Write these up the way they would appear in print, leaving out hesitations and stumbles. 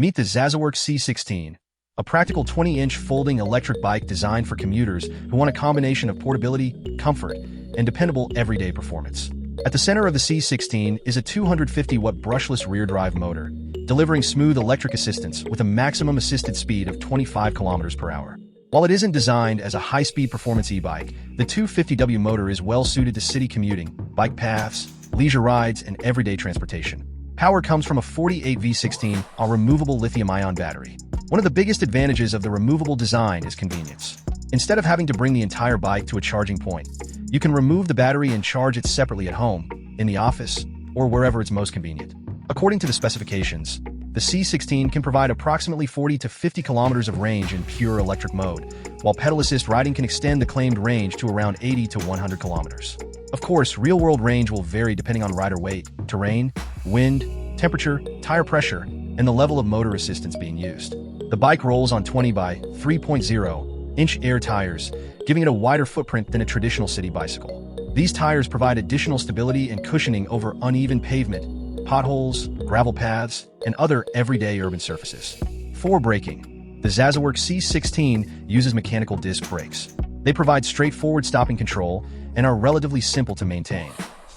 Meet the ZAZAWORK C16, a practical 20-inch folding electric bike designed for commuters who want a combination of portability, comfort, and dependable everyday performance. At the center of the C16 is a 250-watt brushless rear-drive motor, delivering smooth electric assistance with a maximum assisted speed of 25 km per hour. While it isn't designed as a high-speed performance e-bike, the 250W motor is well-suited to city commuting, bike paths, leisure rides, and everyday transportation. Power comes from a 48V 16Ah removable lithium-ion battery. One of the biggest advantages of the removable design is convenience. Instead of having to bring the entire bike to a charging point, you can remove the battery and charge it separately at home, in the office, or wherever it's most convenient. According to the specifications, the C16 can provide approximately 40 to 50 kilometers of range in pure electric mode, while pedal assist riding can extend the claimed range to around 80 to 100 kilometers. Of course, real-world range will vary depending on rider weight, terrain, wind, temperature, tire pressure, and the level of motor assistance being used. The bike rolls on 20 by 3.0-inch air tires, giving it a wider footprint than a traditional city bicycle. These tires provide additional stability and cushioning over uneven pavement, potholes, gravel paths, and other everyday urban surfaces. For braking, the ZAZAWORK C16 uses mechanical disc brakes. They provide straightforward stopping control and are relatively simple to maintain,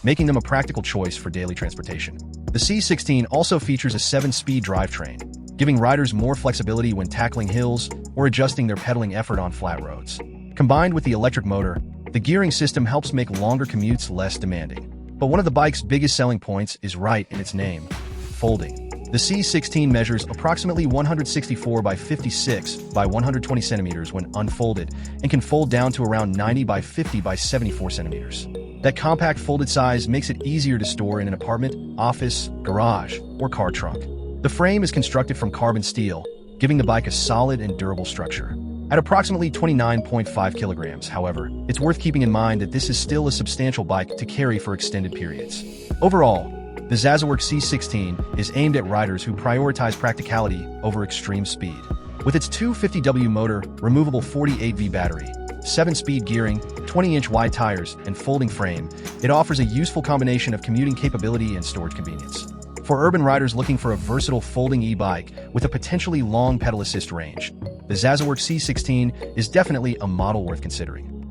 making them a practical choice for daily transportation. The C16 also features a 7-speed drivetrain, giving riders more flexibility when tackling hills or adjusting their pedaling effort on flat roads. Combined with the electric motor, the gearing system helps make longer commutes less demanding. But one of the bike's biggest selling points is right in its name: folding. The C16 measures approximately 164 by 56 by 120 centimeters when unfolded and can fold down to around 90 by 50 by 74 centimeters. That compact folded size makes it easier to store in an apartment, office, garage, or car trunk. The frame is constructed from carbon steel, giving the bike a solid and durable structure. At approximately 29.5 kilograms, however, it's worth keeping in mind that this is still a substantial bike to carry for extended periods. Overall, the ZAZAWORK C16 is aimed at riders who prioritize practicality over extreme speed. With its 250W motor, removable 48V battery, 7-speed gearing, 20-inch wide tires, and folding frame, it offers a useful combination of commuting capability and storage convenience. For urban riders looking for a versatile folding e-bike with a potentially long pedal assist range, the ZAZAWORK C16 is definitely a model worth considering.